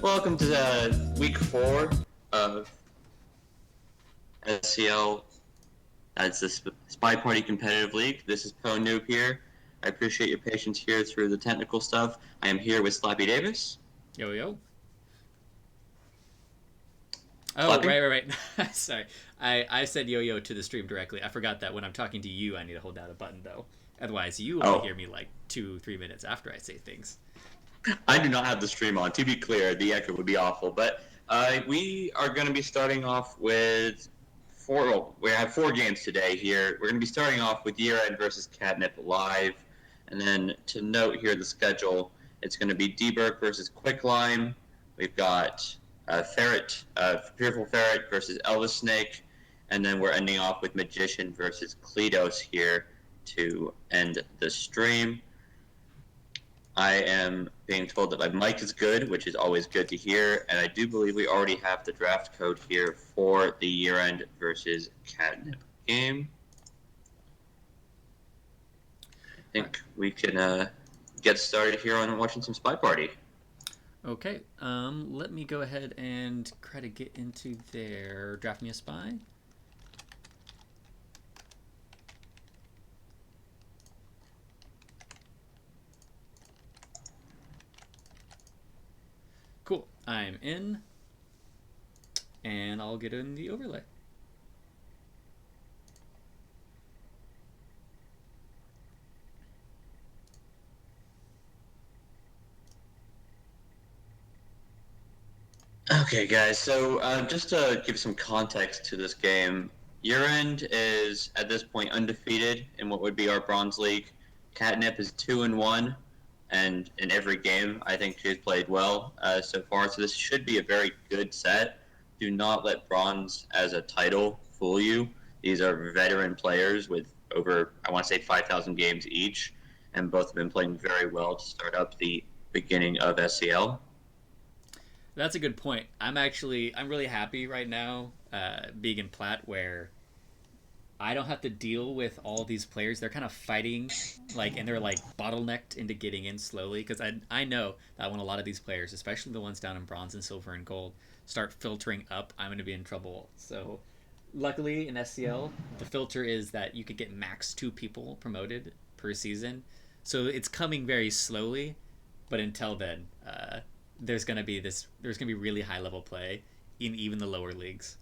Welcome to week 4 of SCL. That's the SpyParty Competitive League. This is Pro Noob here. I appreciate your patience here through the technical stuff. I am here with Slappy Davis. Yo, yo. Oh, Slappy? right. Sorry. I said yo-yo to the stream directly. I forgot that when I'm talking to you, I need to hold down a button, though. Otherwise, you only hear me like 2-3 minutes after I say things. I do not have the stream on. To be clear, the echo would be awful. But we are going to be starting off with we have 4 games today here. We're going to be starting off with Yerand versus Catnip live. And then to note here the schedule, it's going to be D-Burke versus Quicklime. We've got Fearful Ferret versus Elvis Snake. And then we're ending off with Magician versus Kledos here to end the stream. I am being told that my mic is good, which is always good to hear, and I do believe we already have the draft code here for the Yerand versus Catnip game. I think we can get started here on watching some Spy Party. Okay, let me go ahead and try to get into their Draft Me a Spy. Cool, I'm in, and I'll get in the overlay. Okay, guys, so just to give some context to this game, Yerand is, at this point, undefeated in what would be our Bronze League. Catnip is 2-1. And in every game, I think she's played well so far. So this should be a very good set. Do not let bronze as a title fool you. These are veteran players with over, I want to say, 5,000 games each, and both have been playing very well to start up the beginning of SCL. That's a good point. I'm really happy right now being in Plat where I don't have to deal with all these players. They're kind of fighting, and they're bottlenecked into getting in slowly. Because I know that when a lot of these players, especially the ones down in bronze and silver and gold, start filtering up, I'm going to be in trouble. So, luckily in SCL, the filter is that you could get max 2 people promoted per season. So it's coming very slowly, but until then, there's going to be really high level play in even the lower leagues.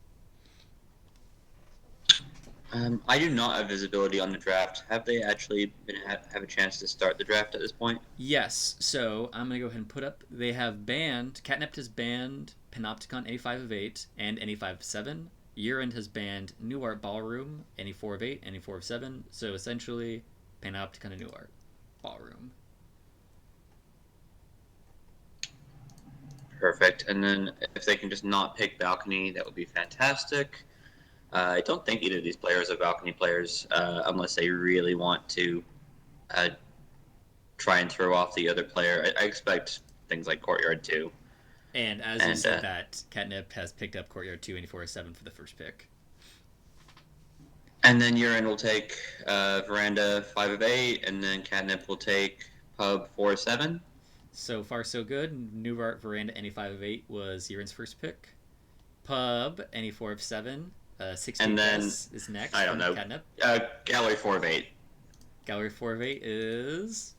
I do not have visibility on the draft. Have they actually have a chance to start the draft at this point? Yes. So I'm gonna go ahead and put up. They have banned. Catnip has banned Panopticon any 5 of 8 and any 5 of 7. Yerand has banned New Art Ballroom any 4 of 8, any 4 of 7. So essentially, Panopticon and New Art Ballroom. Perfect. And then if they can just not pick Balcony, that would be fantastic. I don't think either of these players are balcony players unless they really want to try and throw off the other player. I expect things like Courtyard 2. And as you said that, Catnip has picked up Courtyard 2 84-7 for the first pick. And then Yerand will take Veranda 5 of 8, and then Catnip will take Pub 4 of 7. So far, so good. New Art Veranda any 5 of 8 was Yerand's first pick. Pub any 4 of 7. 60 and then is next. I don't know. Catnip. Gallery 4 of 8. Gallery 4 of 8 is.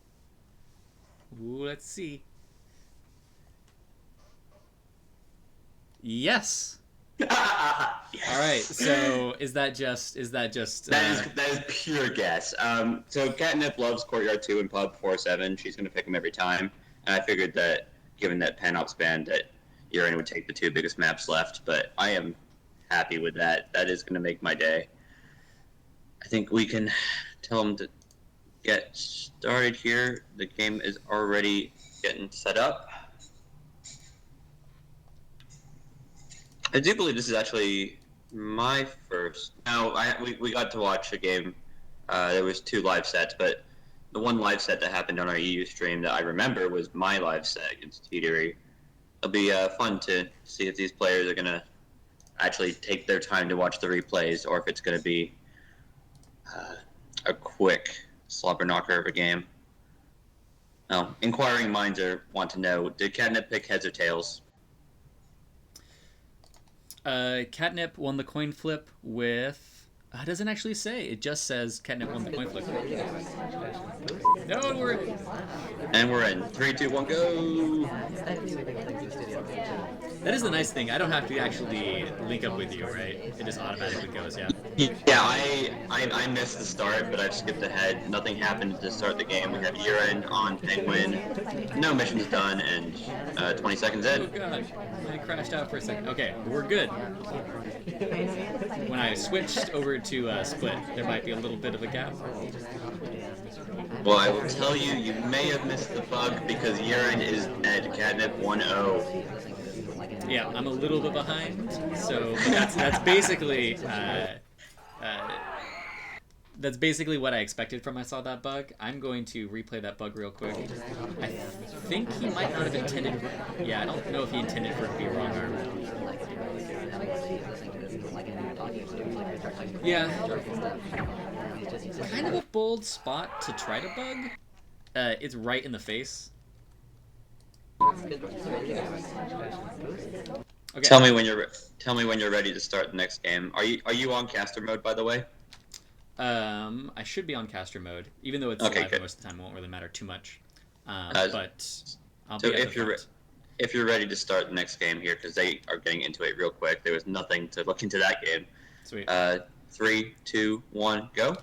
Ooh, let's see. Yes. Yes. All right. So is that just? That is pure guess. So Catnip loves Courtyard 2 and Pub 4-7. She's going to pick him every time. And I figured that, given that Panop's banned, that Yerand would take the 2 biggest maps left. But I am happy with that. That is going to make my day. I think we can tell them to get started here. The game is already getting set up. I do believe this is actually my first. No, we got to watch a game. There was 2 live sets, but the one live set that happened on our EU stream that I remember was my live set against Teetery. It'll be fun to see if these players are going to actually take their time to watch the replays, or if it's going to be a quick slobber knocker of a game. Inquiring minds want to know, did Catnip pick heads or tails? Catnip won the coin flip with. It doesn't actually say. It just says Catnip won the coin flip. No, we're in. And we're in. 3, 2, 1, go! That is the nice thing. I don't have to actually link up with you, right? It just automatically goes, yeah. Yeah, I missed the start, but I've skipped ahead. Nothing happened to start the game. We have Yerand on Penguin. No missions done, and 20 seconds Oh in. god, I crashed out for a second. Okay, we're good. When I switched over to Split, there might be a little bit of a gap. Well, I will tell you, you may have missed the bug because Yerand is dead. Catnip 1-0. Yeah, I'm a little bit behind, so that's basically that's basically what I expected from I saw that bug. I'm going to replay that bug real quick. I think he might not have intended. Yeah, I don't know if he intended for it to be wrong arm. Yeah, kind of a bold spot to try to bug. It's right in the face. Okay. Tell me when you're ready to start the next game. Are you on caster mode, by the way? I should be on caster mode, even though it's live most of the time. It won't really matter too much. But I'll be if you're ready to start the next game here, because they are getting into it real quick. There was nothing to look into that game. Sweet. 3, 2, 1, go.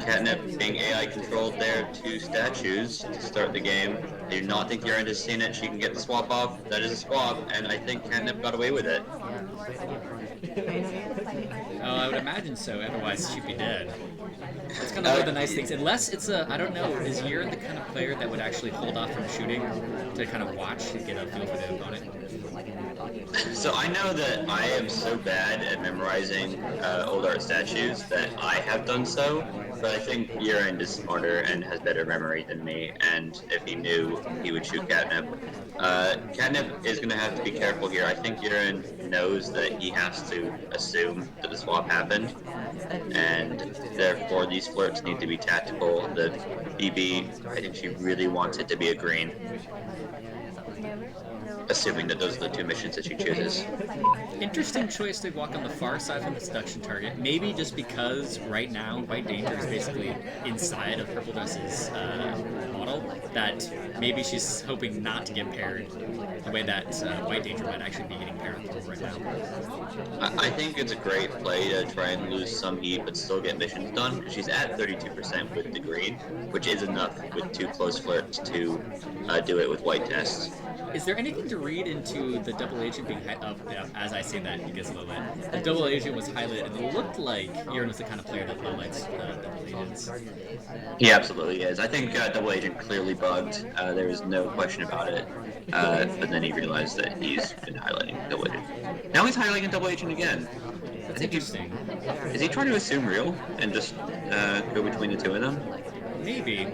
Catnip being AI controlled there, 2 statues to start the game. I do not think Yerand has seen it. She can get the swap off. That is a swap, and I think Catnip got away with it. Oh, I would imagine so. Otherwise, she'd be dead. That's kind of one of the nice things. Unless it's I don't know, is Yerand the kind of player that would actually hold off from shooting to kind of watch and get a feel for the opponent? So I know that I am so bad at memorizing old art statues that I have done so, but I think Yerand is smarter and has better memory than me, and if he knew, he would shoot Catnip. Catnip is going to have to be careful here. I think Yerand knows that he has to assume that the swap happened, and therefore these flirts need to be tactical. The BB, I think she really wants it to be a green, assuming that those are the 2 missions that she chooses. Interesting choice to walk on the far side from the seduction target. Maybe just because right now White Danger is basically inside of Purple Dress's model, that maybe she's hoping not to get paired the way that White Danger might actually be getting paired with right now. I think it's a great play to try and lose some heat but still get missions done, because she's at 32% with the green, which is enough with 2 close flirts to do it with White Test. Is there anything to read into the double agent being as I say that, he gets a little bit. The double agent was highlighted, and it looked like Yerand was the kind of player that highlights double agents. He absolutely is. I think double agent clearly bugged. There is no question about it. But then he realized that he's been highlighting double agent. Now he's highlighting double agent again. That's interesting. Is he trying to assume real and just go between the 2 of them? Maybe.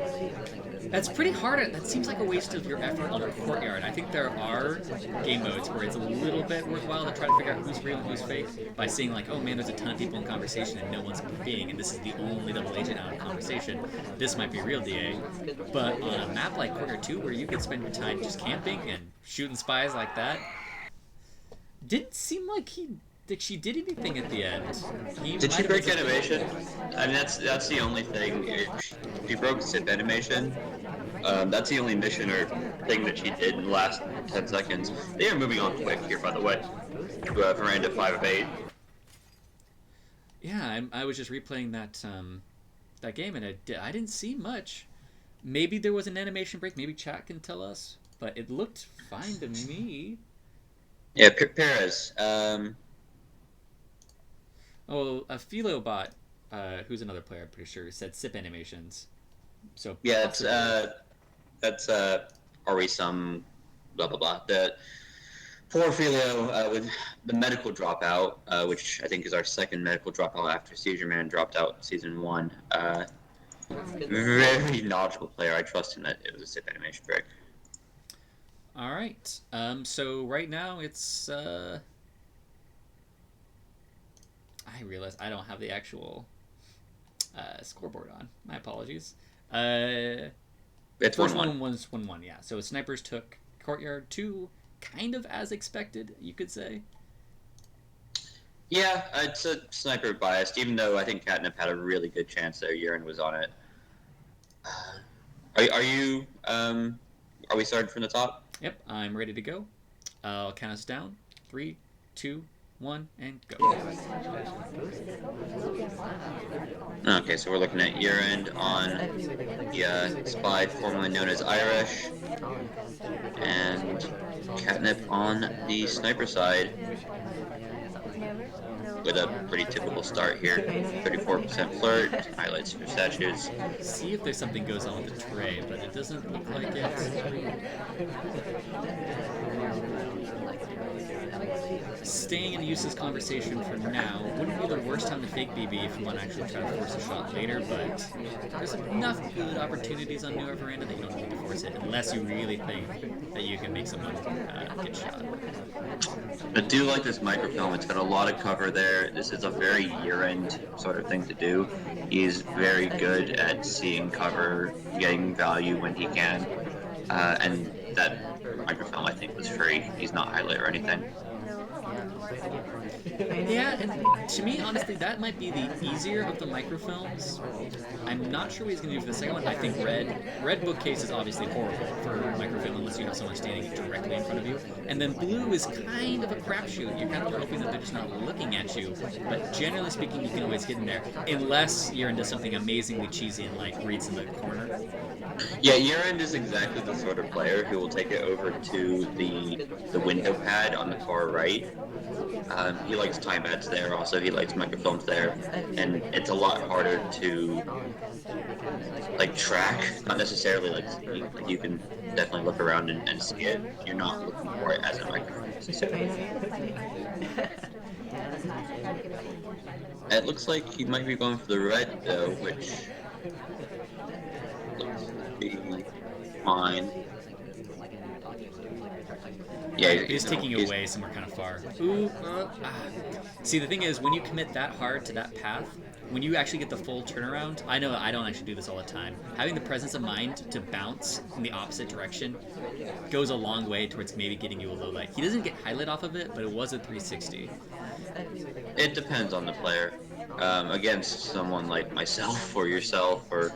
That's pretty hard. That seems like a waste of your effort on the courtyard. I think there are game modes where it's a little bit worthwhile to try to figure out who's real and who's fake by seeing like, oh man, there's a ton of people in conversation and no one's being, and this is the only double agent out of conversation. This might be real DA. But on a map like Courtyard 2 where you could spend your time just camping and shooting spies like that, didn't seem like she did anything at the end. Did she break animation? I mean, that's the only thing. She broke SIP animation. That's the only mission or thing that she did in the last 10 seconds. They are moving on quick here, by the way. Veranda 5 of 8. Yeah, I was just replaying that game, and I didn't see much. Maybe there was an animation break. Maybe chat can tell us. But it looked fine to me. Yeah, Perez. Oh, a Philobot, who's another player, I'm pretty sure, said SIP animations. So yeah, that's already some blah blah blah. The poor Filio with the medical dropout, which I think is our second medical dropout after Seizure Man dropped out in season 1. Very knowledgeable player. I trust him that it was a SIP animation break. All right. So right now it's. I realize I don't have the actual scoreboard on. My apologies. It's first 1-1. one was 1-1, yeah. So Snipers took Courtyard 2, kind of as expected, you could say. Yeah, it's a sniper biased, even though I think Catnip had a really good chance there. Yerand was on it. Are you, are we starting from the top? Yep, I'm ready to go. I'll count us down. 3, 2, 1, and go. Okay, so we're looking at Yerand on the spy formerly known as Irish, and Catnip on the sniper side with a pretty typical start here. 34% flirt, highlights for statues. See if there's something goes on with the tray, but it doesn't look like it. Staying in Use's conversation for now wouldn't be the worst time to fake BB if you want to actually try to force a shot later, but there's enough good opportunities on New Veranda that you don't need to force it unless you really think that you can make someone get shot. I do like this microfilm. It's got a lot of cover there. This is a very year-end sort of thing to do. He's very good at seeing cover, getting value when he can, and that microfilm I think was free. He's not highlight or anything. Yeah, and to me, honestly, that might be the easier of the microfilms. I'm not sure what he's going to do for the second one. I think red bookcase is obviously horrible for microfilm unless you have someone standing directly in front of you. And then blue is kind of a crapshoot. You're kind of hoping that they're just not looking at you. But generally speaking, you can always get in there unless you're into something amazingly cheesy and like reads in the corner. Yeah, Yerand is exactly the sort of player who will take it over to the window pad on the far right. He likes time ads there. Also, he likes microfilms there, and it's a lot harder to like track. Not necessarily like you can definitely look around and see it. You're not looking for it as a microphone necessarily. It looks like he might be going for the red though, which looks to be fine. Yeah, he's taking it away somewhere kind of far. Ooh, See, the thing is, when you commit that hard to that path, when you actually get the full turnaround, I know I don't actually do this all the time. Having the presence of mind to bounce in the opposite direction goes a long way towards maybe getting you a low light. He doesn't get highlight off of it, but it was a 360. It depends on the player. Against someone like myself or yourself or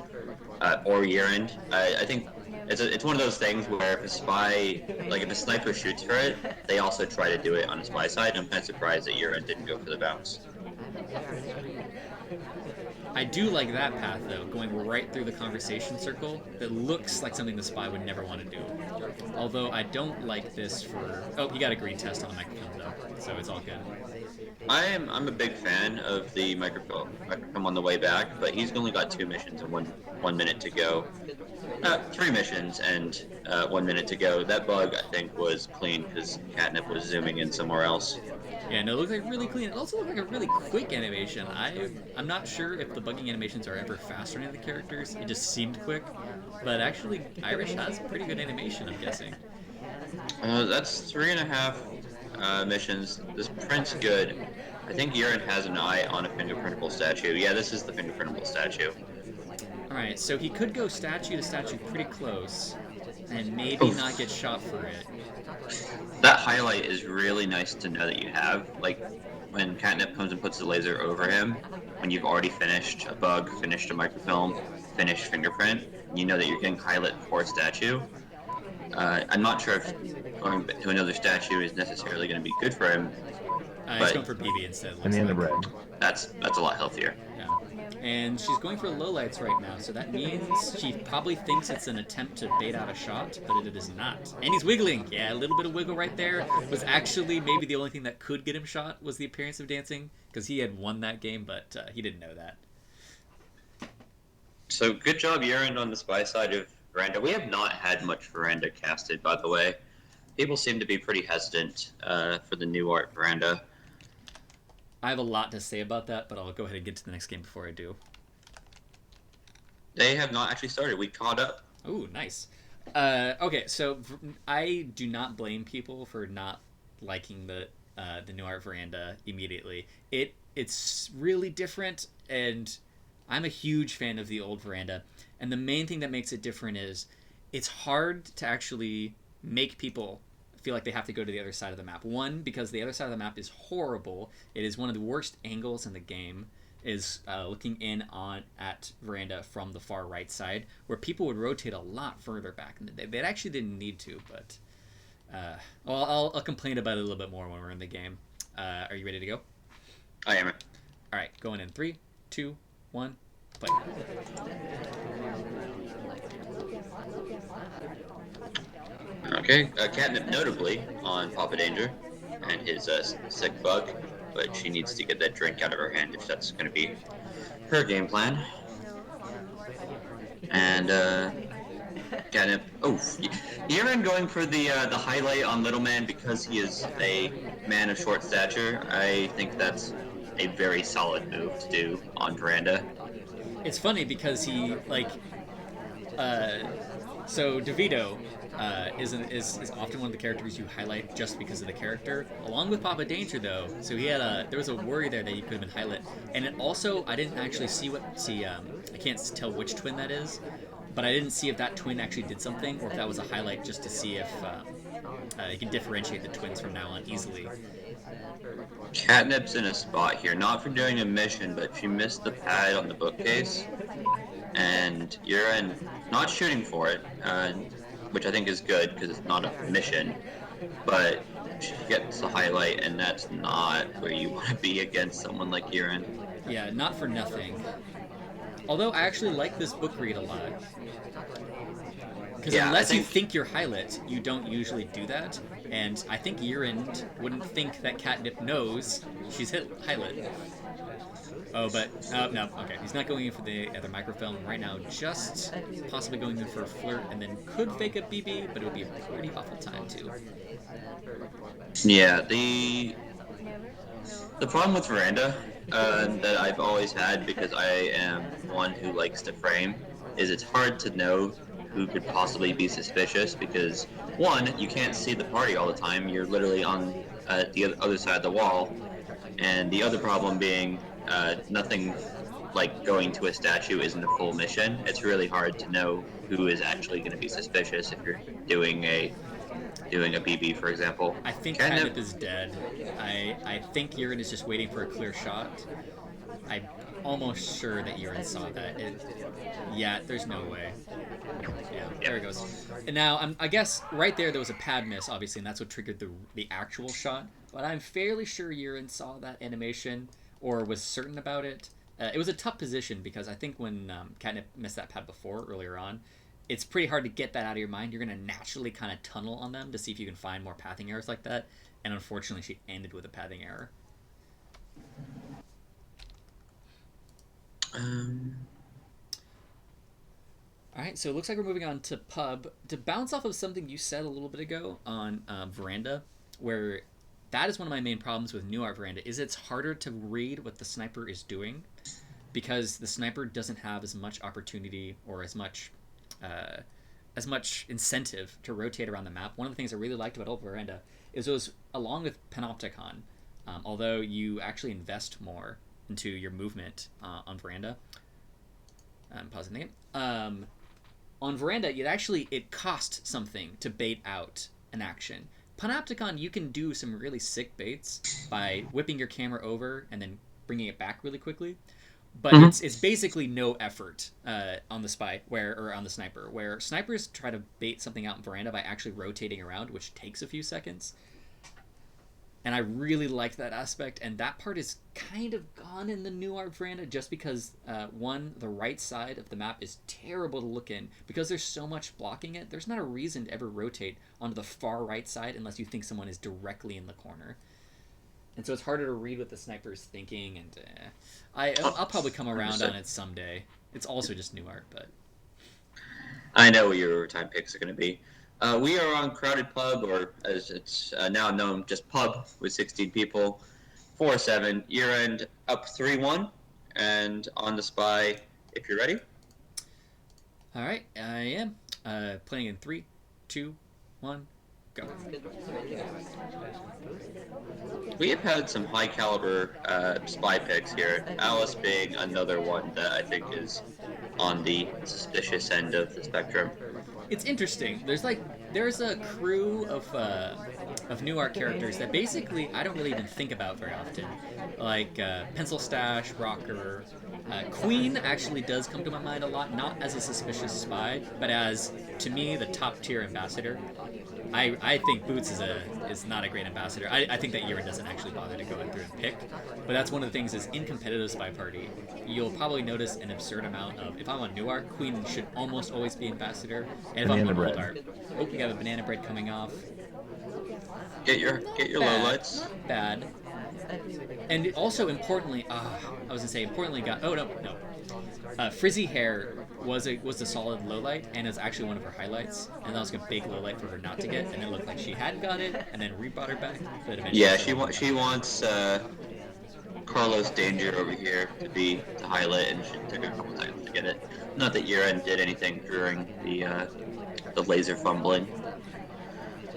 Yerand, I think it's one of those things where if a spy, like if a sniper shoots for it, they also try to do it on a spy side. I'm kind of surprised that Yerand didn't go for the bounce. I do like that path, though, going right through the conversation circle. That looks like something the spy would never want to do. Although I don't like this for... Oh, you got a green test on the microphone, though, so it's all good. I'm a big fan of the microphone on the way back, but he's only got 2 missions and one minute to go. 3 missions and 1 minute to go. That bug, I think, was clean because Catnip was zooming in somewhere else. Yeah, no, it looks like really clean. It also looks like a really quick animation. I'm not sure if the bugging animations are ever faster than the characters. It just seemed quick. But actually, Irish has pretty good animation, I'm guessing. That's 3.5 missions. This print's good. I think Yerand has an eye on a fingerprintable statue. Yeah, this is the fingerprintable statue. Alright, so he could go statue to statue pretty close, and maybe not get shot for it. That highlight is really nice to know that you have. Like, when Catnip comes and puts the laser over him, when you've already finished a bug, finished a microfilm, finished fingerprint, you know that you're getting highlight for a statue. I'm not sure if going to another statue is necessarily going to be good for him. He's going for BB instead. And the end of red. That's a lot healthier. Yeah. And she's going for lowlights right now, so that means she probably thinks it's an attempt to bait out a shot, but it is not. And he's wiggling. Yeah, a little bit of wiggle right there was actually maybe the only thing that could get him shot was the appearance of dancing, because he had won that game, but he didn't know that. So good job, Yerand, on the spy side of Veranda. We have not had much Veranda casted, by the way. People seem to be pretty hesitant for the new art Veranda. I have a lot to say about that, but I'll go ahead and get to the next game before I do. They have not actually started. We caught up. Ooh, nice. Okay, so I do not blame people for not liking the new art Veranda immediately. It's really different, and I'm a huge fan of the old Veranda. And the main thing that makes it different is it's hard to actually make people feel like they have to go to the other side of the map. One, because the other side of the map is horrible. It is one of the worst angles in the game. Is looking in on at Veranda from the far right side, where people would rotate a lot further back in the day. They actually didn't need to, but I'll complain about it a little bit more when we're in the game. Are you ready to go? I am. All right, going in 3, 2, 1, play. Okay, Catnip notably on Papa Danger and his sick bug, but she needs to get that drink out of her hand if that's going to be her game plan. And Catnip, Yerand going for the highlight on Little Man because he is a man of short stature. I think that's a very solid move to do on Veranda. It's funny because he so DeVito is often one of the characters you highlight just because of the character, along with Papa Danger though. So there was a worry there that he could have been highlight, and it also I didn't actually I can't tell which twin that is, but I didn't see if that twin actually did something or if that was a highlight just to see if you can differentiate the twins from now on easily. Catnip's in a spot here, not for doing a mission, but she missed the pad on the bookcase, and Yerand not shooting for it, which I think is good because it's not a mission, but she gets the highlight, and that's not where you want to be against someone like Yerand. Yeah, not for nothing. Although I actually like this book read a lot. Because unless you think you're highlight, you don't usually do that. And I think Yerand wouldn't think that Catnip knows she's highlight. Oh, but no, okay. He's not going in for the other microfilm right now. Just possibly going in for a flirt, and then could fake a BB, but it would be a pretty awful time too. Yeah, the problem with Veranda that I've always had, because I am one who likes to frame, is it's hard to know who could possibly be suspicious because, one, you can't see the party all the time. You're literally on the other side of the wall. And the other problem being nothing like going to a statue isn't a full mission. It's really hard to know who is actually going to be suspicious if you're doing a BB, for example. I think Catnip is dead. I think Yerand is just waiting for a clear shot. I'm almost sure that Yerand saw that. Yeah, there's no way. Yeah, there it goes. And now, I guess right there was a pad miss, obviously, and that's what triggered the actual shot. But I'm fairly sure Yerand saw that animation or was certain about it. It was a tough position because I think when Catnip missed that pad before, earlier on, it's pretty hard to get that out of your mind. You're going to naturally kind of tunnel on them to see if you can find more pathing errors like that. And unfortunately, she ended with a pathing error. Alright, so it looks like we're moving on to Pub. To bounce off of something you said a little bit ago on Veranda, where that is one of my main problems with New Art Veranda, is it's harder to read what the sniper is doing because the sniper doesn't have as much opportunity or as much incentive to rotate around the map. One of the things I really liked about Old Veranda is it was along with Panopticon, although you actually invest more into your movement on Veranda. I'm pausing the game. On Veranda, it cost something to bait out an action. Panopticon, you can do some really sick baits by whipping your camera over and then bringing it back really quickly. But it's basically no effort on the sniper, where snipers try to bait something out in Veranda by actually rotating around, which takes a few seconds. And I really liked that aspect, and that part is kind of gone in the New Art Veranda just because, one, the right side of the map is terrible to look in. Because there's so much blocking it, there's not a reason to ever rotate onto the far right side unless you think someone is directly in the corner. And so it's harder to read what the sniper's thinking, and I'll probably come around on it someday. It's also just New Art, but... I know what your overtime picks are going to be. We are on Crowded Pub, or as it's now known, just Pub, with 16 people. 4-7. Yerand up 3-1. And on the Spy, if you're ready. All right, I am. Playing in 3, 2, 1, go. We have had some high caliber spy picks here. Alice being another one that I think is on the suspicious end of the spectrum. it's interesting. There's a crew of new art characters that basically I don't really even think about very often, like Pencil Stash, Rocker, Queen actually does come to my mind a lot, not as a suspicious spy, but as to me the top tier ambassador. I think Boots is not a great ambassador. I think that Yerand doesn't actually bother to go in through and pick. But that's one of the things is in competitive Spy Party, you'll probably notice an absurd amount of if I'm on new art, Queen should almost always be ambassador. And if I'm on old art, oh, we have a banana bread coming off. Get your lowlights. Bad. And also importantly, I was gonna say importantly got no. Frizzy hair was a solid low light and is actually one of her highlights, and that was like a big low light for her not to get, and it looked like she had got it, and then rebrought her back. But yeah, she wants Carlos Danger over here to highlight, and she took a couple times to get it. Not that Yerand did anything during the laser fumbling.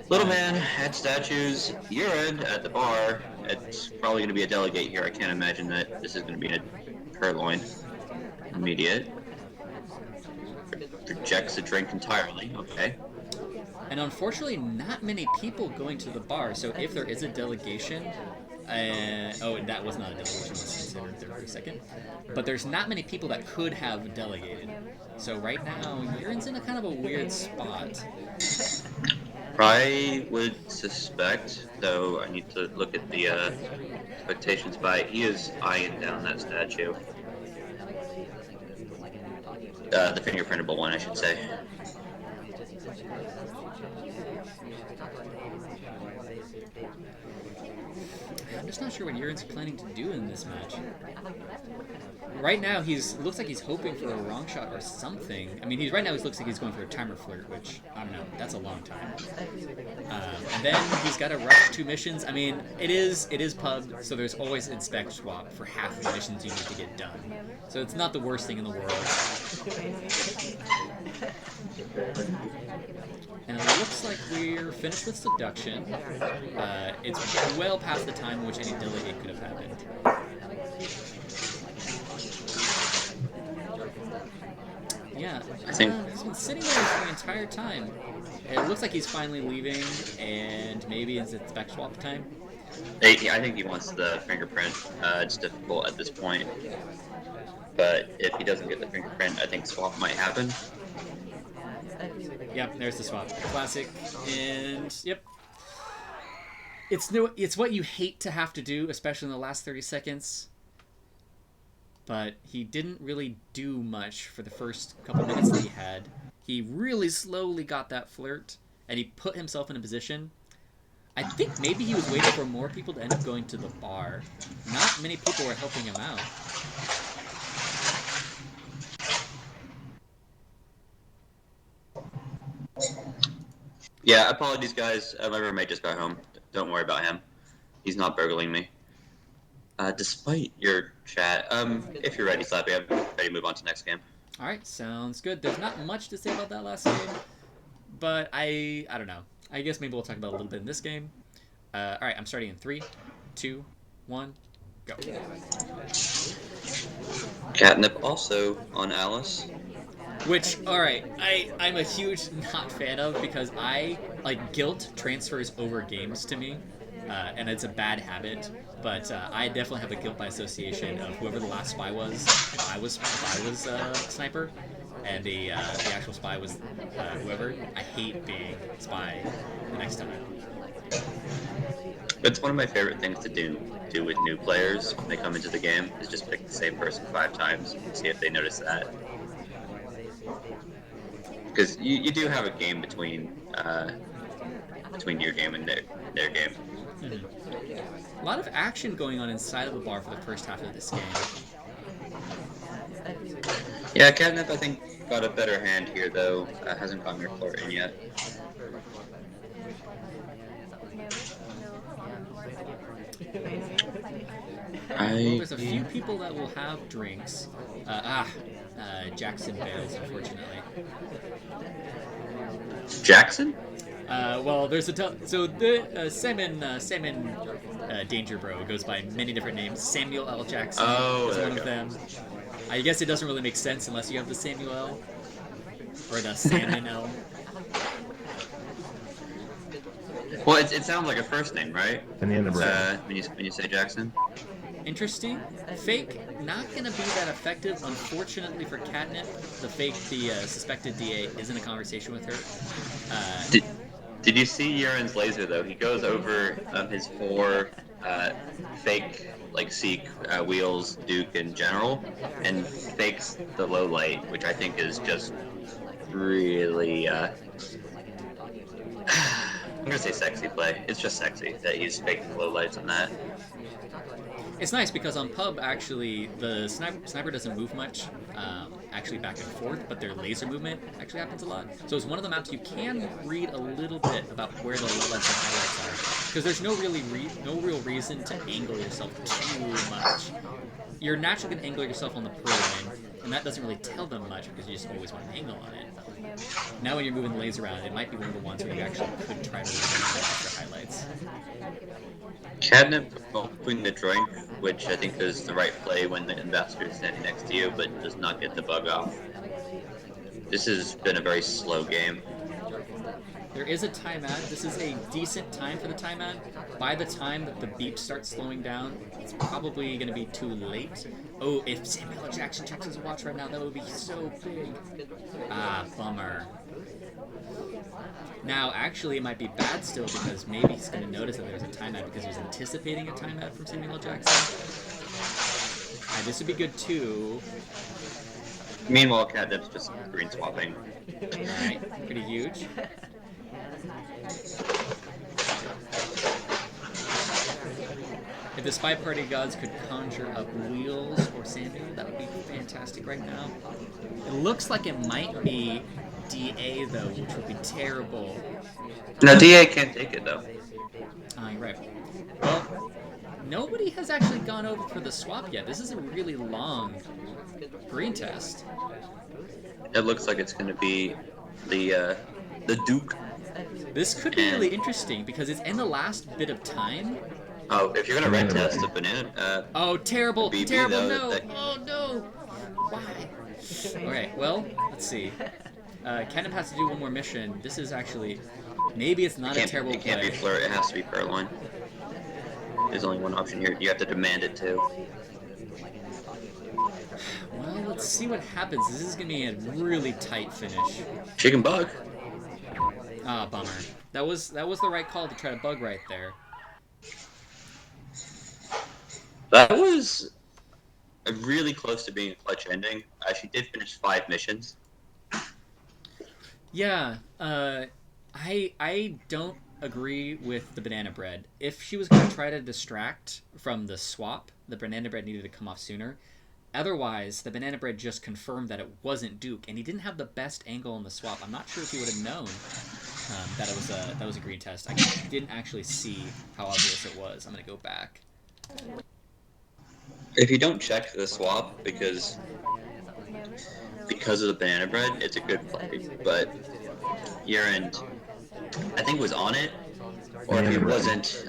Little man at statues, Yerand at the bar. It's probably going to be a delegate here. I can't imagine that this is going to be a purloin. Immediate. Rejects the drink entirely. Okay. And unfortunately, not many people going to the bar. So if there is a delegation, that was not a delegation. Let's consider there for a second. But there's not many people that could have delegated. So right now, Yerand's in a kind of a weird spot. I would suspect, though I need to look at the expectations by, he is eyeing down that statue. The fingerprintable one, I should say. I'm just not sure what Yerand's planning to do in this match. Right now, looks like he's hoping for a wrong shot or something. I mean, right now he looks like he's going for a timer flirt, which, I don't know, that's a long time. And then he's got to rush 2 missions. I mean, it is pub, so there's always inspect swap for half the missions you need to get done. So it's not the worst thing in the world. And it looks like we're finished with seduction. It's well past the time in which any delegate could have happened. Yeah, he's been sitting there for the entire time. It looks like he's finally leaving, and maybe it's spec swap time. I think he wants the fingerprint. It's difficult at this point. But if he doesn't get the fingerprint, I think swap might happen. Yep, there's the swap. Classic. And, yep. It's what you hate to have to do, especially in the last 30 seconds. But he didn't really do much for the first couple minutes that he had. He really slowly got that flirt, and he put himself in a position. I think maybe he was waiting for more people to end up going to the bar. Not many people were helping him out. Yeah, apologies, guys. My roommate just got home. Don't worry about him. He's not burgling me. Despite your chat, if you're ready, Slappy, I'm ready to move on to the next game. All right, sounds good. There's not much to say about that last game, but I don't know. I guess maybe we'll talk about it a little bit in this game. All right, I'm starting in 3, 2, 1, go. Catnip also on Alice. Which, alright, I'm a huge not fan of because guilt transfers over games to me, and it's a bad habit, but I definitely have a guilt by association of whoever the last spy was. If I was sniper, and the actual spy was whoever, I hate being spy the next time. It's one of my favorite things to do with new players when they come into the game, is just pick the same person 5 times and see if they notice that. Because you do have a game between your game and their game. Mm-hmm. A lot of action going on inside of the bar for the first half of this game. Yeah, Catnip, I think, got a better hand here, though. Hasn't gotten her flirt in yet. Well, there's a few people that will have drinks. Jackson fails, unfortunately. Jackson? Well, there's Salmon Danger Bro goes by many different names. Samuel L. Jackson is one of them. I guess it doesn't really make sense unless you have the Samuel L. Or the Salmon L. Well, it sounds like a first name, right? Banana bread. When you say Jackson. Interesting. Fake, not going to be that effective. Unfortunately for Catnip, the suspected DA is in a conversation with her. Did you see Yerand's laser though? He goes over his four fake like Seek, Wheels, Duke, and General, and fakes the low light, which I think is just really. I'm gonna say sexy play. It's just sexy that he's faking low lights on that. It's nice because on pub, actually, the sniper doesn't move much, actually back and forth, but their laser movement actually happens a lot. So it's one of the maps you can read a little bit about where the lowlights and highlights are, because there's no real reason to angle yourself too much. You're naturally going to angle yourself on the pro lane, and that doesn't really tell them much because you just always want an angle on it. Now when you're moving the laser around, it might be one of the ones where you actually could try to read extra highlights. Catnip opening the drink, which I think is the right play when the ambassador is standing next to you, but does not get the bug off. This has been a very slow game. There is a timeout. This is a decent time for the timeout. By the time that the beep starts slowing down, it's probably going to be too late. Oh, if Samuel L. Jackson checks his watch right now, that would be so big. Ah, bummer. Now, actually, it might be bad still because maybe he's going to notice that there's a timeout because he was anticipating a timeout from Samuel L. Jackson. Alright, this would be good too. Meanwhile, Catnip's just green swapping. Alright, pretty huge. If the SpyParty gods could conjure up Wheels or Samuel, that would be fantastic right now. It looks like it might be DA though, which would be terrible. No, DA can't take it though. Ah, you're right. Well, nobody has actually gone over for the swap yet. This is a really long green test. It looks like it's going to be the Duke. This could be really interesting because it's in the last bit of time. Oh, if you're going to red test the banana... oh, terrible, BB, terrible, though, no. Oh, no. Why? Alright, well, let's see. Catnip has to do one more mission. This is actually... Maybe it's not a terrible play. It can't be Flirt, it has to be Purloin. There's only one option here. You have to demand it too. Well, let's see what happens. This is going to be a really tight finish. Chicken bug. Ah, bummer. That was the right call to try to bug right there. That was really close to being a clutch ending. She did finish 5 missions. Yeah, I don't agree with the banana bread. If she was going to try to distract from the swap, the banana bread needed to come off sooner. Otherwise, the banana bread just confirmed that it wasn't Duke, and he didn't have the best angle on the swap. I'm not sure if he would have known that was a green test. I didn't actually see how obvious it was. I'm gonna go back. If you don't check the swap because of the banana bread, it's a good play. But Yerand, I think, was on it, or if he wasn't,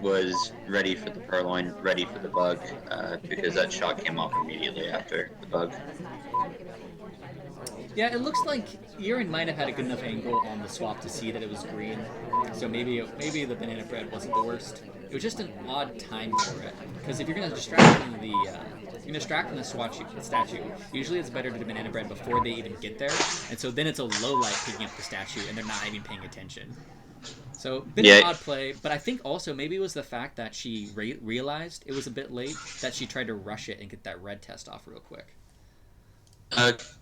was ready for the Purloin, ready for the bug, because that shot came off immediately after the bug. Yeah, it looks like Yerand might have had a good enough angle on the swap to see that it was green, so maybe the banana bread wasn't the worst. It was just an odd time for it, because if you're going to distract from the statue, usually it's better to do banana bread before they even get there, and so then it's a low light picking up the statue, and they're not even paying attention. So, been an odd play, but I think also maybe it was the fact that she realized it was a bit late, that she tried to rush it and get that red test off real quick.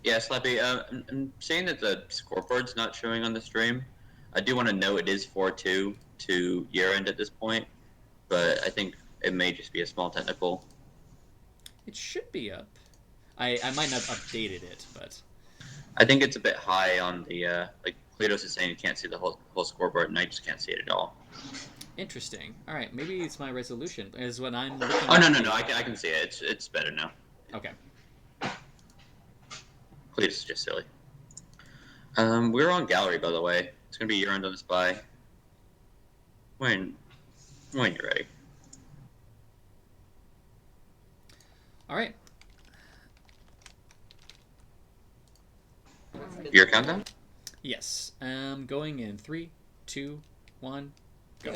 Yeah, Slappy, I'm saying that the scoreboard's not showing on the stream. I do want to know it is 4-2 to Yerand at this point, but I think it may just be a small technical. It should be up. I might not have updated it, but... I think it's a bit high on the, like Cletos is saying you can't see the whole scoreboard, and I just can't see it at all. Interesting. Alright, maybe it's my resolution, is what I'm looking at. Oh, no, I can see it. It's better now. Okay. Cletus is just silly. We're on gallery, by the way. It's gonna be Yerand on the spy. When you're ready. All right. Your countdown? Yes. Going in 3, 2, 1, go.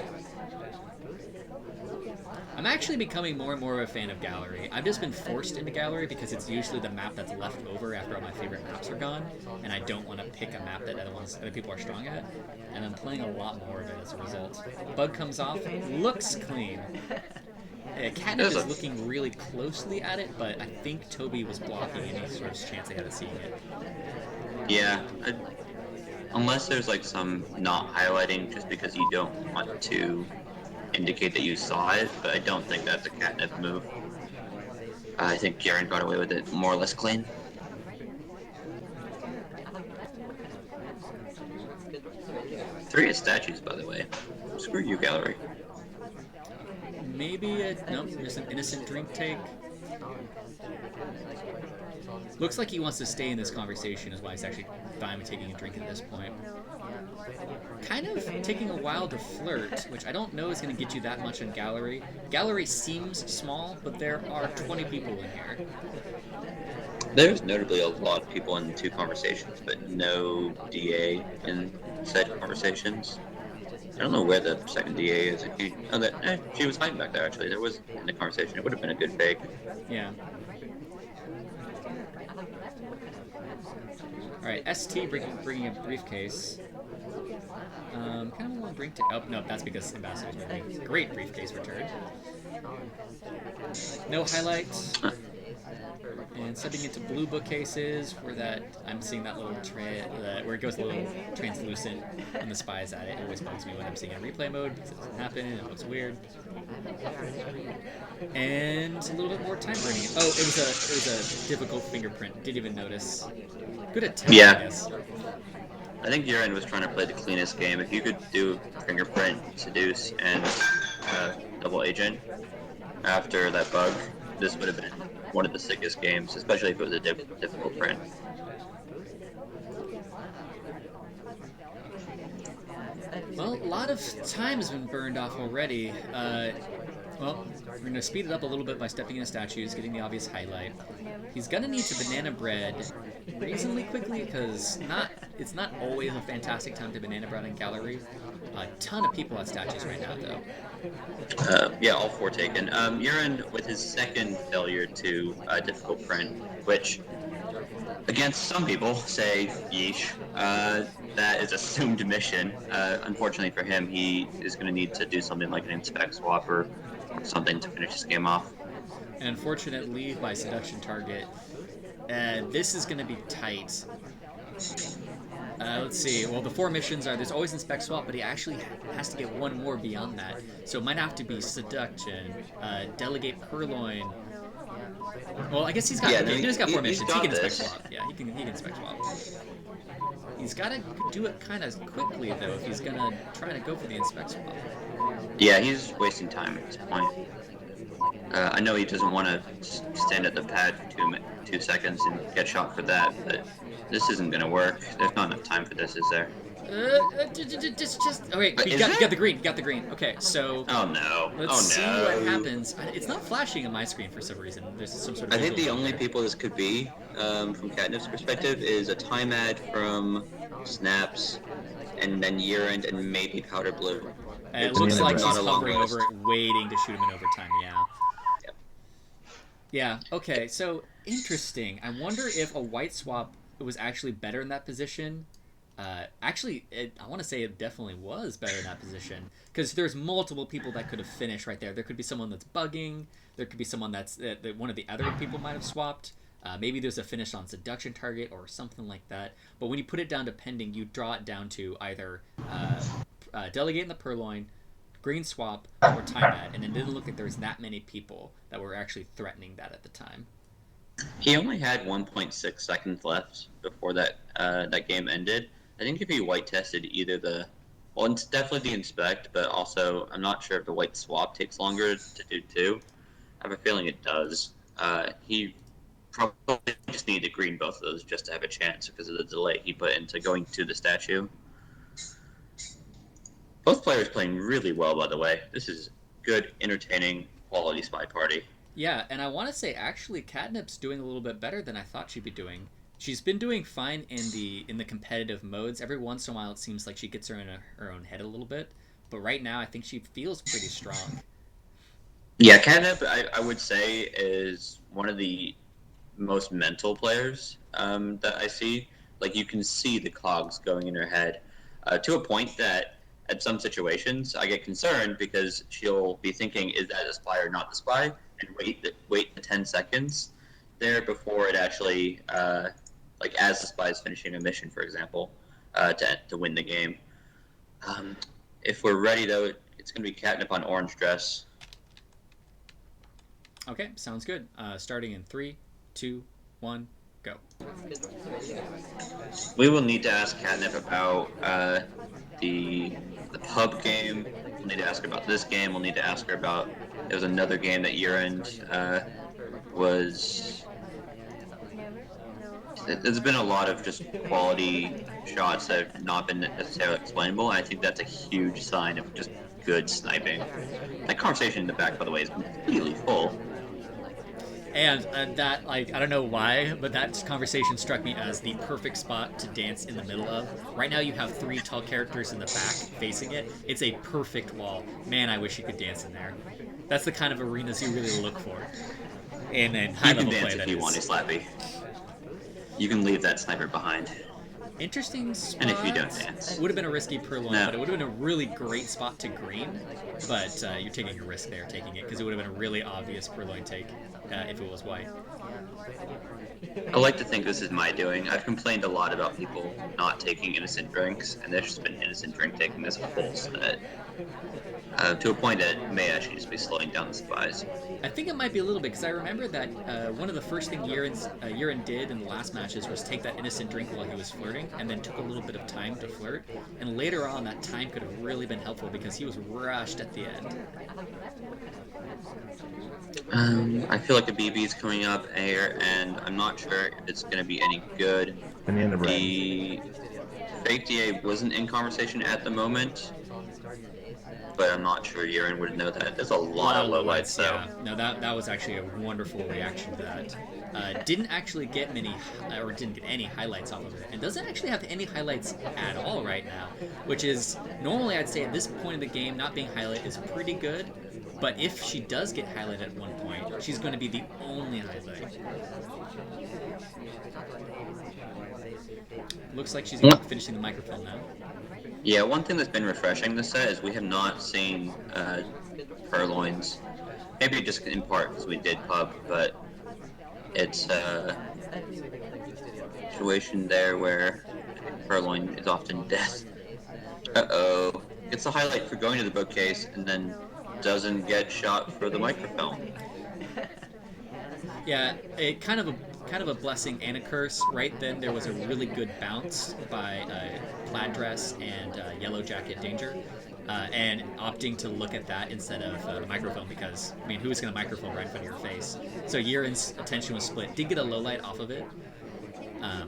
I'm actually becoming more and more of a fan of Gallery. I've just been forced into Gallery because it's usually the map that's left over after all my favorite maps are gone, and I don't want to pick a map that other people are strong at, and I'm playing a lot more of it as a result. Bug comes off, looks clean. Catnip is looking really closely at it, but I think Toby was blocking any sort of chance they had of seeing it. Yeah, unless there's like some not highlighting just because you don't want to indicate that you saw it, but I don't think that's a Catnip move. I think Yerand got away with it more or less clean. 3 is statues, by the way. Screw you, Gallery. Maybe nope, just an innocent drink take. Looks like he wants to stay in this conversation, is why he's actually fine with taking a drink at this point. Kind of taking a while to flirt, which I don't know is going to get you that much in Gallery. Gallery seems small, but there are 20 people in here. There's notably a lot of people in 2 conversations, but no DA in said conversations. I don't know where the second DA is. She was hiding back there, actually. There was in the conversation. It would have been a good fake. Yeah. Alright, ST bringing a briefcase. Kind of a long drink to... Oh, no, that's because Ambassador's moving. Great briefcase return. No highlights. And stepping into blue bookcases, where that I'm seeing that little where it goes a little translucent when the spy is at it. It always bugs me when I'm seeing it in replay mode because it doesn't happen and it looks weird. And a little bit more time burning. Oh, it was a difficult fingerprint. Didn't even notice. Good attempt, yeah. I guess. I think Yerand was trying to play the cleanest game. If you could do fingerprint, seduce, and double agent after that bug, this would have been one of the sickest games, especially if it was a difficult print. Well, a lot of time has been burned off already. Well, we're going to speed it up a little bit by stepping into statues, getting the obvious highlight. He's going to need to banana bread reasonably quickly because it's not always a fantastic time to banana bread in Gallery. A ton of people at statues right now, though. Yeah, all 4 taken. Yerand with his second failure to difficult print, which against some people say yeesh. That is assumed mission. Unfortunately for him, he is going to need to do something like an inspect swap or something to finish this game off. An unfortunate leave by seduction target. This is going to be tight. Let's see. Well, the 4 missions are there's always inspect swap, but he actually has to get one more beyond that. So it might have to be seduction, delegate purloin. Well, I guess he's got 4 missions. He can inspect swap. Yeah, he can inspect swap. He's got to do it kind of quickly though if he's gonna try to go for the inspect swap. Yeah, he's wasting time at this point. I know he doesn't want to stand at the pad for 2 seconds and get shot for that, but this isn't going to work. There's not enough time for this, is there? Just. Oh wait, you got the green. You got the green. Okay, so. Oh no. Let's see what happens. It's not flashing on my screen for some reason. There's some sort of. I think the only people this could be, from Catnip's perspective, is a time ad from Snaps, and then Yerand, and maybe Powder Blue. It looks like he's hovering over it, waiting to shoot him in overtime. Yeah. Yep. Yeah. Okay. So interesting. I wonder if a white swap was actually better in that position. I want to say it definitely was better in that position because there's multiple people that could have finished right there. There could be someone that's bugging. There could be someone that one of the other people might have swapped. Maybe there's a finish on seduction target or something like that. But when you put it down to pending, you draw it down to either delegate in the purloin, green swap, or time ad. And it didn't look like there was that many people that were actually threatening that at the time. He only had 1.6 seconds left before that game ended. I think if he white tested either it's definitely the inspect, but also I'm not sure if the white swap takes longer to do too. I have a feeling it does. He probably just needed to green both of those just to have a chance because of the delay he put into going to the statue. Both players playing really well, by the way. This is good, entertaining, quality Spy Party. Yeah, and I want to say actually Catnip's doing a little bit better than I thought she'd be doing. She's been doing fine in the competitive modes. Every once in a while, it seems like she gets her in her own head a little bit. but right now I think she feels pretty strong. Yeah, Catnip, I would say, is one of the most mental players that I see. Like, you can see the cogs going in her head to a point that at some situations I get concerned because she'll be thinking, is that a spy or not the spy? And wait the 10 seconds there before it actually, like, as the spy is finishing a mission, for example, to win the game. Um, if we're ready, though, it's going to be Catnip on orange dress. Okay, sounds good. Starting in 3, 2, 1, go. We will need to ask Catnip about the the pub game. We'll need to ask her about this game. We'll need to ask her about. There was another game that Yerand was. There's been a lot of just quality shots that have not been necessarily explainable, and I think that's a huge sign of just good sniping. That conversation in the back, by the way, is completely full. And that, like, I don't know why, but that conversation struck me as the perfect spot to dance in the middle of. Right now, you have 3 tall characters in the back facing it. It's a perfect wall. Man, I wish you could dance in there. That's the kind of arenas you really look for in high You can level dance play. if That you want to, is Slappy. You can leave that sniper behind. interesting And if you spot. don't dance. Would have been a risky purloin, No. but it would have been a really great spot to green. But you're taking a risk there, taking it, because it would have been a really obvious purloin take if it was white. I like to think this is my doing. I've complained a lot about people not taking innocent drinks, and there's just been innocent drink taking this full set. To a point that may actually just be slowing down the spies. I think it might be a little bit because I remember that one of the first things Yerand did in the last matches was take that innocent drink while he was flirting, and then took a little bit of time to flirt. And later on, that time could have really been helpful because he was rushed at the end. I feel like a BB is coming up here, and I'm not sure if it's going to be any good. Banana bread. The fake DA wasn't in conversation at the moment, but I'm not sure Yerand would know that. There's a lot of lowlights, though. Yeah. No, that was actually a wonderful reaction to that. Didn't actually get many, or didn't get any highlights off of it, and doesn't actually have any highlights at all right now, which is normally I'd say at this point in the game, not being highlight is pretty good. But if she does get highlighted at one point, she's going to be the only highlight. Looks like she's going to be finishing the microphone now. Yeah, one thing that's been refreshing this set is we have not seen purloins. Maybe just in part because we did pub, but it's a situation there where purloin is often death. Uh-oh. It's a highlight for going to the bookcase and then doesn't get shot for the microfilm. Yeah, it kind of a blessing and a curse. Right then, there was a really good bounce by Plaid Dress and Yellow Jacket Danger, and opting to look at that instead of the microphone because, I mean, who's going to microphone right in front of your face? So Yerand's attention was split. Did get a low light off of it,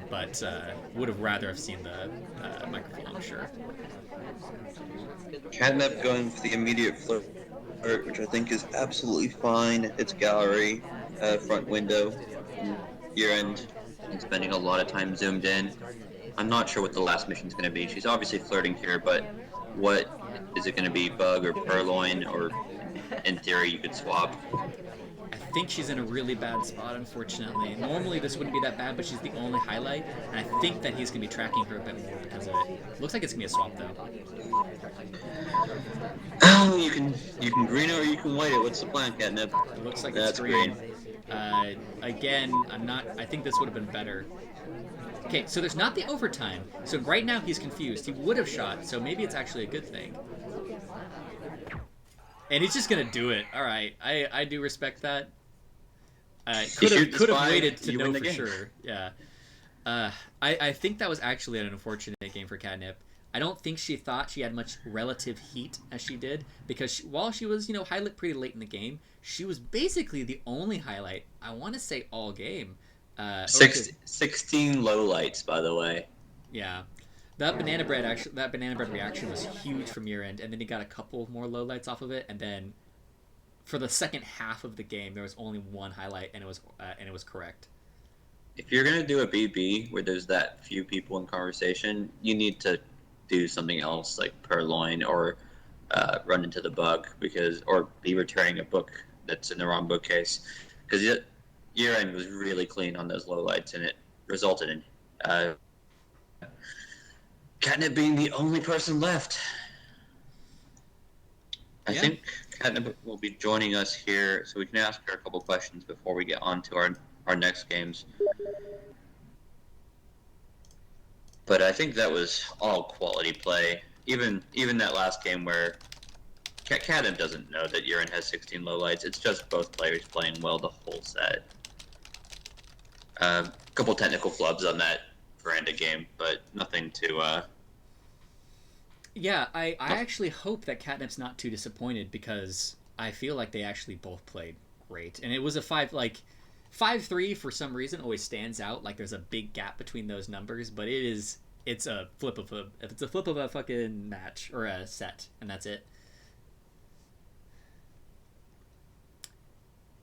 but would have rather have seen the microphone, I'm sure. Catnip going for the immediate flirt, which I think is absolutely fine. It's gallery, front window, Yerand, and spending a lot of time zoomed in. I'm not sure what the last mission's going to be. She's obviously flirting here, but what is it going to be? Bug or purloin, or in theory you could swap? I think she's in a really bad spot, unfortunately. Normally this wouldn't be that bad, but she's the only highlight, and I think that he's going to be tracking her a bit more because of it. Looks like it's going to be a swap, though. Oh, you can green it or you can white it. What's the plan, Catnip? It looks like That's it's green. Again, I think this would have been better. Okay, so there's not the overtime. So right now he's confused. He would have shot, so maybe it's actually a good thing. And he's just going to do it. All right, I do respect that. Could have waited to know for sure. Yeah. I think that was actually an unfortunate game for Catnip. I don't think she thought she had much relative heat as she did because while she was, highlight pretty late in the game, she was basically the only highlight, I want to say, all game. 16 lowlights, by the way. Yeah. That banana bread reaction was huge from your end, and then he got a couple more lowlights off of it, and then for the second half of the game, there was only one highlight, and it was correct. If you're gonna do a BB where there's that few people in conversation, you need to do something else like purloin or run into the bug or be returning a book that's in the wrong bookcase, because Yerand was really clean on those lowlights, and it resulted in Catnip being the only person left. I think Catnip will be joining us here, so we can ask her a couple questions before we get on to our next games. But I think that was all quality play. Even that last game where Catnip doesn't know that Yerand has 16 lowlights. It's just both players playing well the whole set. A couple technical flubs on that veranda game, but nothing to... Yeah, I actually hope that Catnip's not too disappointed, because I feel like they actually both played great. And it was a 5-3 for some reason always stands out. Like there's a big gap between those numbers, but it's a flip of a fucking match or a set, and that's it.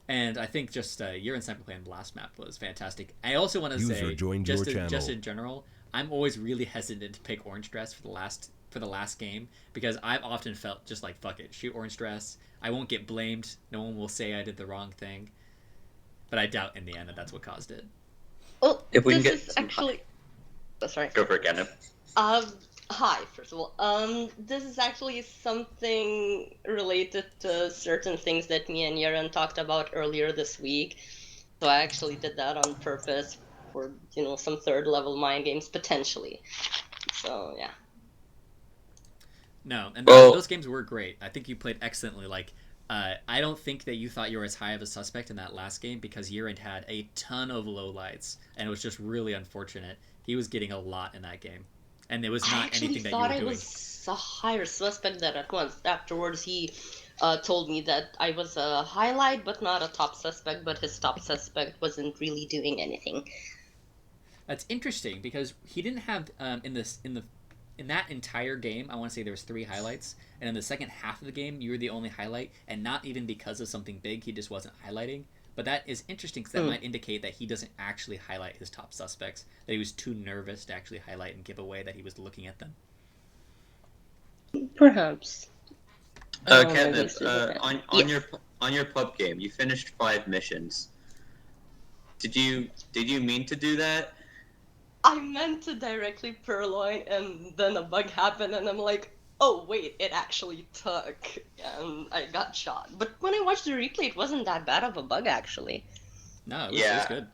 And I think just Yerand Sniper play in the last map was fantastic. I also want to say, just in general, I'm always really hesitant to pick Orange Dress for the last game, because I've often felt just like, fuck it, shoot Orange Dress. I won't get blamed. No one will say I did the wrong thing. But I doubt in the end that that's what caused it. Well, if we can this get is actually... Oh, sorry. Go for it, Catnip. Hi, first of all. This is actually something related to certain things that me and Yerand talked about earlier this week. So I actually did that on purpose for, some third level mind games, potentially. So, yeah. No, and those games were great. I think you played excellently. Like, I don't think that you thought you were as high of a suspect in that last game, because Yerand had a ton of lowlights, and it was just really unfortunate. He was getting a lot in that game, and it was not anything that you were doing. I was a higher suspect than at once. Afterwards, he told me that I was a highlight, but not a top suspect. But his top suspect wasn't really doing anything. That's interesting, because he didn't have in that entire game, I want to say there was 3 highlights, and in the second half of the game, you were the only highlight, and not even because of something big, he just wasn't highlighting. But that is interesting, because that might indicate that he doesn't actually highlight his top suspects, that he was too nervous to actually highlight and give away that he was looking at them. Perhaps. Catnip, on your pub game, you finished 5 missions. Did you mean to do that? I meant to directly purloin, and then a bug happened, and I'm like, oh wait, it actually took, and I got shot. But when I watched the replay, it wasn't that bad of a bug, actually. No, it was good.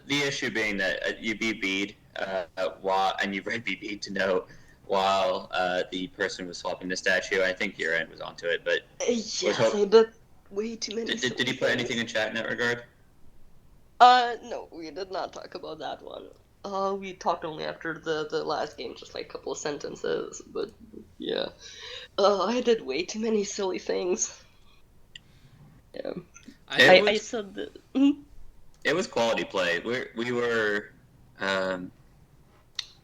The issue being that you BB'd and you read BB to know while the person was swapping the statue. I think Yerand was onto it, but yes, I did way too many. Did he put anything in chat in that regard? No, we did not talk about that one. We talked only after the last game, just like a couple of sentences, but yeah. I did way too many silly things. Yeah. I said that... It was quality play. We were, can't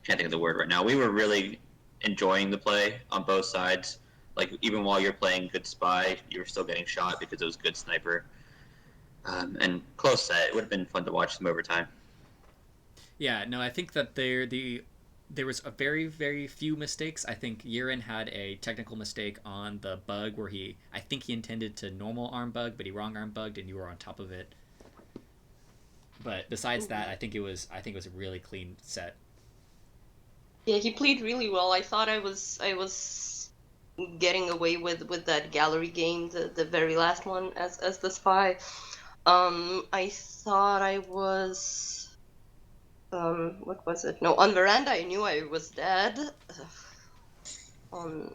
think of the word right now. We were really enjoying the play on both sides. Like, even while you're playing good spy, you were still getting shot because it was good sniper. And close set. It would have been fun to watch some overtime. Yeah, no, I think that there was a very, very few mistakes. I think Yerand had a technical mistake on the bug where I think he intended to normal arm bug, but he wrong arm bugged, and you were on top of it. But besides that, I think it was a really clean set. Yeah, he played really well. I thought I was getting away with that gallery game, the very last one as the spy. I thought I was... what was it? No, on veranda I knew I was dead. On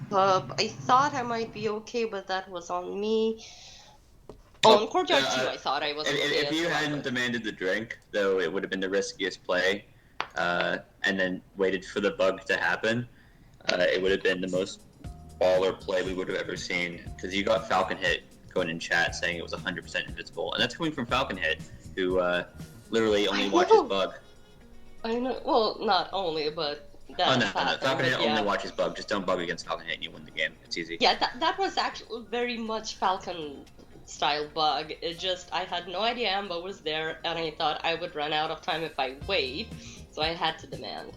pub, I thought I might be okay, but that was on me. On courtyard too, I thought I was okay. If you hadn't demanded the drink, though, it would have been the riskiest play, and then waited for the bug to happen. It would have been the most baller play we would have ever seen, because you got Falcon Hit going in chat saying it was 100% invincible, and that's coming from Falcon Hit, who literally only watches bug. I know. Well, not only, but that. No. Falcon Hit only watches bug. Just don't bug against Falcon Hit, and you win the game. It's easy. Yeah, that was actually very much Falcon style bug. It just, I had no idea Ambo was there, and I thought I would run out of time if I wait, so I had to demand.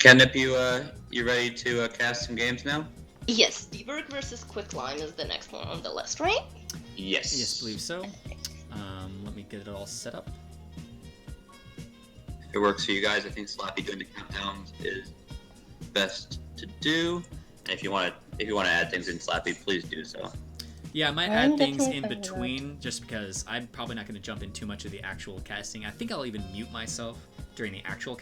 Catnip, you ready to cast some games now? Yes, Debirg versus Quicklime is the next one on the list, right? Yes. Yes, believe so. Let me get it all set up. If it works for you guys, I think Slappy doing the countdowns is best to do. And if you want to add things in Slappy, please do so. Yeah, I might I'm add things definitely in fine with between just because I'm probably not going to jump in too much of the actual casting. I think I'll even mute myself during the actual